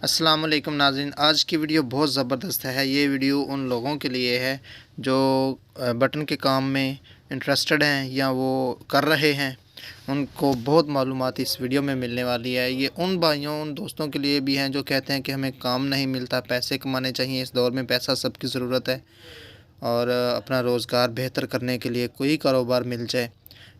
अस्सलाम वालेकुम नाज़रीन, आज की वीडियो बहुत ज़बरदस्त है। ये वीडियो उन लोगों के लिए है जो बटन के काम में इंटरेस्टेड हैं या वो कर रहे हैं। उनको बहुत मालूमात इस वीडियो में मिलने वाली है। ये उन भाइयों उन दोस्तों के लिए भी हैं जो कहते हैं कि हमें काम नहीं मिलता, पैसे कमाने चाहिए। इस दौर में पैसा सबकी ज़रूरत है और अपना रोज़गार बेहतर करने के लिए कोई कारोबार मिल जाए।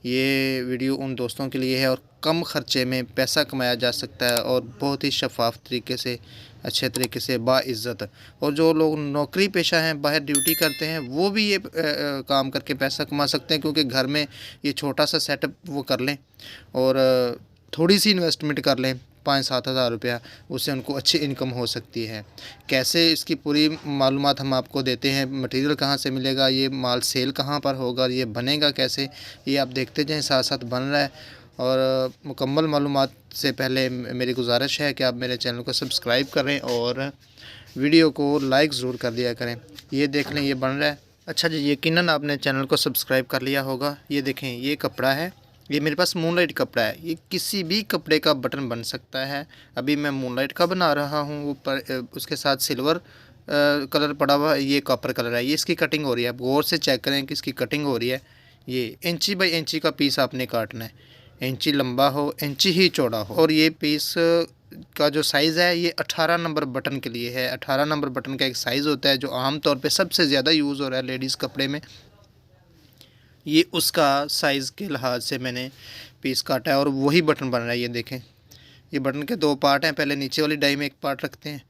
ये वीडियो उन दोस्तों के लिए है और कम ख़र्चे में पैसा कमाया जा सकता है और बहुत ही शफ़ाफ़ तरीके से, अच्छे तरीके से, बाइज़्ज़त। और जो लोग नौकरी पेशा हैं, बाहर ड्यूटी करते हैं, वो भी ये काम करके पैसा कमा सकते हैं, क्योंकि घर में ये छोटा सा सेटअप वो कर लें और थोड़ी सी इन्वेस्टमेंट कर लें 5-7 हज़ार रुपया, उससे उनको अच्छी इनकम हो सकती है। कैसे, इसकी पूरी मालूमात हम आपको देते हैं। मटेरियल कहाँ से मिलेगा, ये माल सेल कहाँ पर होगा, ये बनेगा कैसे, ये आप देखते जाएं, साथ साथ बन रहा है। और मुकम्मल मालूमात से पहले मेरी गुजारिश है कि आप मेरे चैनल को सब्सक्राइब करें और वीडियो को लाइक ज़रूर कर दिया करें। ये देख लें, ये बन रहा है। अच्छा जी, यकीनन आपने चैनल को सब्सक्राइब कर लिया होगा। ये देखें, ये कपड़ा है, ये मेरे पास मूनलाइट कपड़ा है। ये किसी भी कपड़े का बटन बन सकता है। अभी मैं मूनलाइट का बना रहा हूँ, ऊपर उसके साथ सिल्वर कलर पड़ा हुआ है, ये कॉपर कलर है। ये इसकी कटिंग हो रही है, आप गौर से चेक करें कि इसकी कटिंग हो रही है। ये इंची बाई इंची का पीस आपने काटना है, इंची लंबा हो, इंची ही चौड़ा हो। और ये पीस का जो साइज़ है, ये 18 नंबर बटन के लिए है। 18 नंबर बटन का एक साइज़ होता है जो आम तौर पे सबसे ज़्यादा यूज़ हो रहा है लेडीज़ कपड़े में। ये उसका साइज़ के लिहाज से मैंने पीस काटा है और वही बटन बन रहा है। ये देखें, ये बटन के 2 पार्ट हैं। पहले नीचे वाली डाई में एक पार्ट रखते हैं,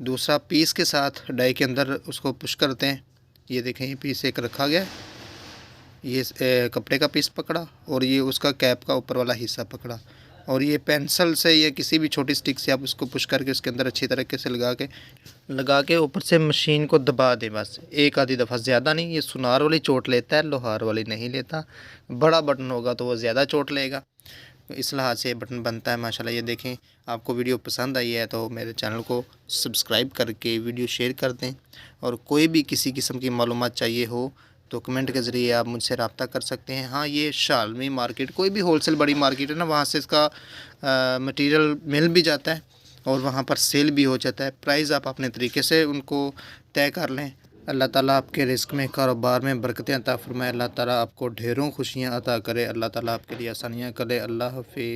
दूसरा पीस के साथ डाई के अंदर उसको पुश करते हैं। ये देखें, ये पीस एक रखा गया, ये कपड़े का पीस पकड़ा और ये उसका कैप का ऊपर वाला हिस्सा पकड़ा। और ये पेंसिल से या किसी भी छोटी स्टिक से आप उसको पुश करके उसके अंदर अच्छी तरीके से लगा के ऊपर से मशीन को दबा दें। बस एक आधी दफ़ा, ज़्यादा नहीं। ये सुनार वाली चोट लेता है, लोहार वाली नहीं लेता। बड़ा बटन होगा तो वो ज़्यादा चोट लेगा। इस लिहाज से बटन बनता है माशाल्लाह। ये देखें, आपको वीडियो पसंद आई है तो मेरे चैनल को सब्सक्राइब करके वीडियो शेयर कर दें। और कोई भी किसी किस्म की मालूमात चाहिए हो तो कमेंट के ज़रिए आप मुझसे रब्ता कर सकते हैं। हाँ, ये शालमी मार्केट, कोई भी होलसेल बड़ी मार्केट है ना, वहाँ से इसका मटेरियल मिल भी जाता है और वहाँ पर सेल भी हो जाता है। प्राइस आप अपने तरीके से उनको तय कर लें। अल्लाह ताला आपके रिस्क में, कारोबार में बरकतें अता फ़रमाए। अल्लाह ताला आपको ढेरों खुशियाँ अता करे। अल्लाह ताला आपके लिए आसानियाँ करे। अल्लाह हाफ़िज़।